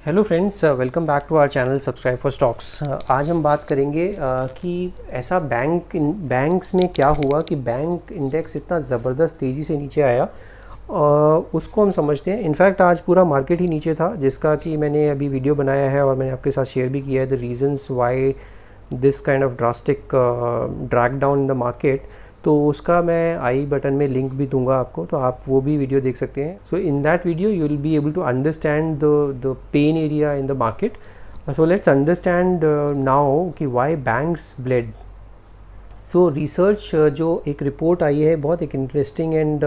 Hello friends, welcome back to our channel subscribe for stocks. आज हम बात करेंगे कि ऐसा बैंक्स में क्या हुआ कि बैंक इंडेक्स इतना ज़बरदस्त तेज़ी से नीचे आया। उसको हम समझते हैं। इनफैक्ट आज पूरा मार्केट ही नीचे था, जिसका कि मैंने अभी वीडियो बनाया है और मैंने आपके साथ शेयर भी किया है, the reasons why this kind of drastic drag down in the market. तो उसका मैं आई बटन में लिंक भी दूंगा आपको, तो आप वो भी वीडियो देख सकते हैं। So in that video you will be able to understand the pain area in the market. So let's understand now कि why banks bled. So research जो एक रिपोर्ट आई है, बहुत एक इंटरेस्टिंग एंड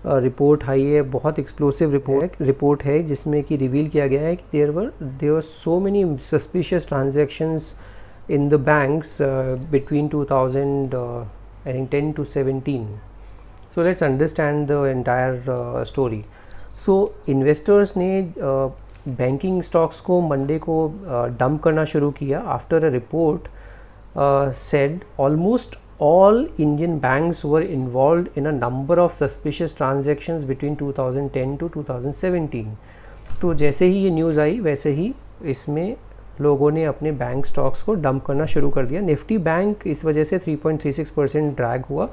रिपोर्ट आई है, बहुत एक्सक्लूसिव रिपोर्ट है जिसमें कि रिवील किया गया है कि there were so many suspicious transactions in the banks between 2010 to 17. So let's understand the entire story. So investors ने banking stocks को मंडे को डंप करना शुरू किया after a report said almost all Indian banks were involved in a number of suspicious transactions between 2010 to 2017. तो जैसे ही ये news आई वैसे ही इसमें लोगों ने अपने बैंक स्टॉक्स को डंप करना शुरू कर दिया। निफ्टी बैंक इस वजह से 3.36% ड्रैग हुआ,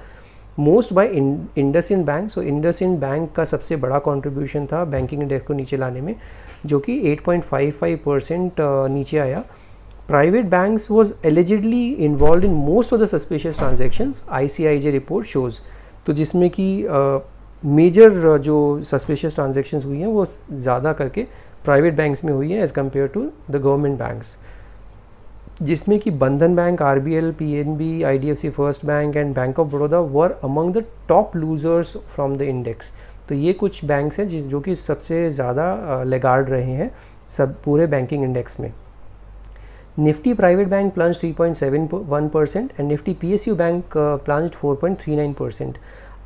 मोस्ट बाय इंडसइंड बैंक। सो इंडसइंड बैंक का सबसे बड़ा कंट्रीब्यूशन था बैंकिंग इंडेक्स को नीचे लाने में, जो कि 8.55% नीचे आया। Private banks was allegedly involve in most of the suspicious transactions, ICIJ report shows. तो जिसमें कि मेजर जो सस्पिशियस ट्रांजेक्शंस हुई हैं वो ज़्यादा करके प्राइवेट बैंक्स में हुई है as compare to the government banks, जिसमें कि Bandhan bank, RBL, PNB, IDFC first bank and bank of Baroda were among the top losers from the index. तो ये कुछ बैंक्स हैं जो कि सबसे ज़्यादा लेगार्ड रहे हैं सब पूरे बैंकिंग इंडेक्स में। Nifty private bank plunge 3.71% and Nifty PSU bank plunge 4.39%।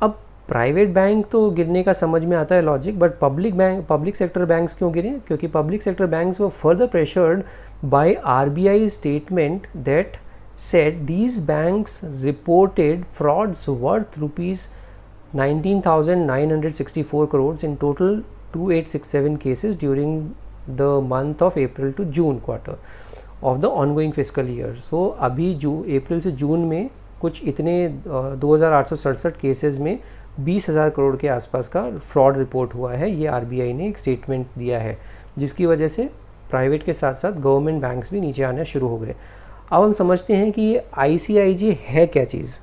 अब प्राइवेट बैंक तो गिरने का समझ में आता है logic, but public sector banks क्यों गिरे? क्योंकि public sector banks were further pressured by RBI statement that said these banks reported frauds worth rupees 19,964 crore in total 2867 cases during the month of April to June quarter of the ongoing fiscal year. सो अभी अप्रैल से जून में कुछ इतने 2,867 cases में 20,000 करोड़ के आसपास का फ्रॉड रिपोर्ट हुआ है। ये RBI ने एक स्टेटमेंट दिया है, जिसकी वजह से प्राइवेट के साथ साथ गवर्नमेंट बैंक्स भी नीचे आने शुरू हो गए। अब हम समझते हैं कि ये ICIJ है क्या चीज़।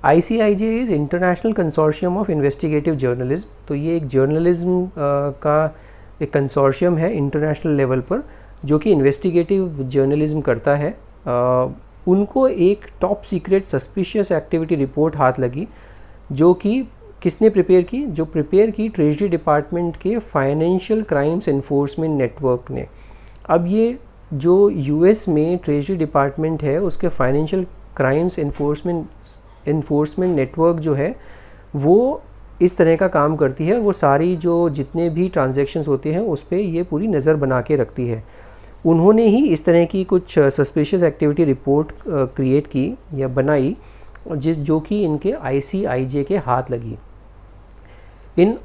ICIJ is international consortium of investigative journalism. तो ये एक जर्नलिज्म का एक कंसोर्शियम है इंटरनेशनल लेवल पर, जो कि इन्वेस्टिगेटिव जर्नलिज्म करता है। उनको एक top secret suspicious activity report हाथ लगी, जो कि किसने प्रिपेयर की? जो प्रिपेयर की ट्रेजरी डिपार्टमेंट के फाइनेंशियल क्राइम्स एनफोर्समेंट नेटवर्क ने। अब ये जो US में ट्रेजरी डिपार्टमेंट है, उसके फाइनेंशियल क्राइम्स एनफोर्समेंट नेटवर्क जो है वो इस तरह का काम करती है। वो सारी जो जितने भी ट्रांजैक्शंस होते हैं उस पर ये पूरी नज़र बना के रखती है। उन्होंने ही इस तरह की कुछ सस्पिशियस एक्टिविटी रिपोर्ट क्रिएट की या बनाई, जो कि इनके ICIJ के हाथ लगी। In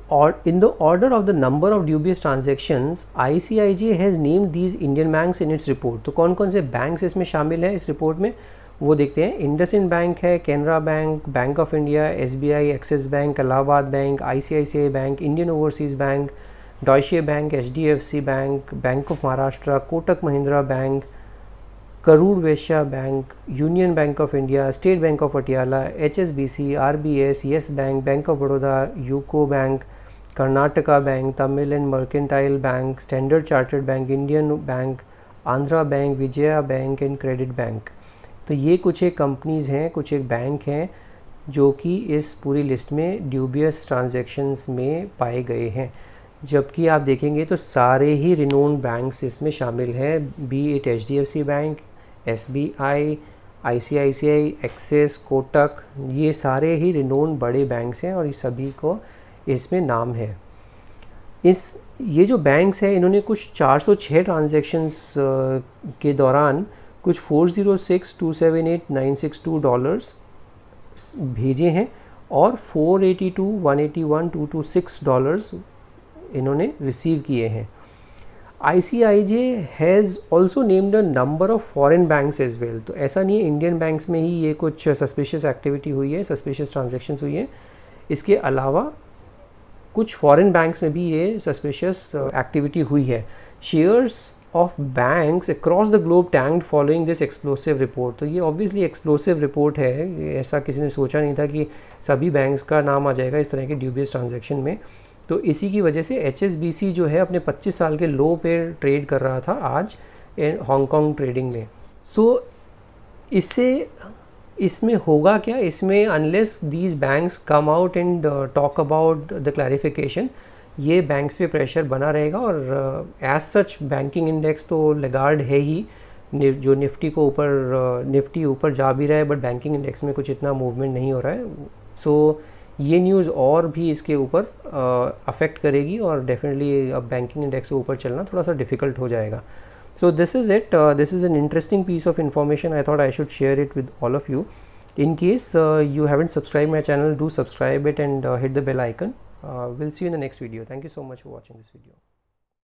the order of the number of dubious transactions, ICIJ has named these Indian banks in its report. तो कौन कौन से बैंक्स इसमें शामिल हैं इस रिपोर्ट में, वो देखते हैं। इंडसइंड बैंक है, Canara Bank, Bank of India, SBI, Axis Bank, Allahabad Bank, ICICI Bank, Indian Overseas Bank, Deutsche Bank, HDFC Bank, Bank of Maharashtra, Kotak Mahindra Bank, Karur Vysya Bank, Union Bank of India, State Bank of Patiala, HSBC, RBS, Yes Bank, Bank of Baroda, UCO Bank, Karnataka Bank, Tamil and Mercantile Bank, Standard Chartered Bank, Indian Bank, Andhra Bank, Vijaya Bank and Credit Bank. तो ये कुछ एक companies हैं, कुछ एक bank हैं जो कि इस पूरी लिस्ट में ड्यूबियस ट्रांजैक्शंस में पाए गए हैं। जबकि आप देखेंगे तो सारे ही रिनोन बैंक्स इसमें शामिल हैं, B it HDFC bank, SBI, ICICI, axis, Kotak, ये सारे ही रिनोन बड़े बैंक्स हैं और ये सभी को इसमें नाम है। ये जो बैंक्स हैं, इन्होंने कुछ 406 ट्रांजैक्शंस के दौरान कुछ $406,278,962 भेजे हैं और $482,181,226 इन्होंने रिसीव किए हैं। ICIJ has also named a number of foreign banks as well. तो ऐसा नहीं है इंडियन बैंक्स में ही ये कुछ सस्पिशियस एक्टिविटी हुई है, सस्पिशियस ट्रांजेक्शन्स हुई है, इसके अलावा कुछ फॉरेन बैंक्स में भी ये सस्पिशियस एक्टिविटी हुई है। Shares of banks across the globe tanked following this explosive report. तो ये ऑब्वियसली एक्सप्लोसिव रिपोर्ट है, ये ऐसा किसी ने सोचा नहीं था कि सभी बैंक्स का नाम आ जाएगा इस तरह के ड्यूबियस ट्रांजैक्शन में। तो इसी की वजह से HSBC जो है अपने 25 साल के लो पे ट्रेड कर रहा था आज हांगकांग ट्रेडिंग में। सो इससे इसमें होगा क्या, इसमें unless these banks come out and talk about the clarification, ये बैंक्स पे प्रेशर बना रहेगा। और एज सच बैंकिंग इंडेक्स तो लेगार्ड है ही, जो निफ्टी ऊपर जा भी रहा है, बट बैंकिंग इंडेक्स में कुछ इतना मूवमेंट नहीं हो रहा है। सो ये न्यूज़ और भी इसके ऊपर अफेक्ट करेगी और डेफिनेटली अब बैंकिंग इंडेक्स के ऊपर चलना थोड़ा सा डिफ़िकल्ट हो जाएगा। So this is it. This is an interesting piece of information. I thought I should share it with all of you. In case you haven't subscribed my channel, do subscribe it and hit the bell icon. We'll see you in the next video. Thank you so much for watching this video.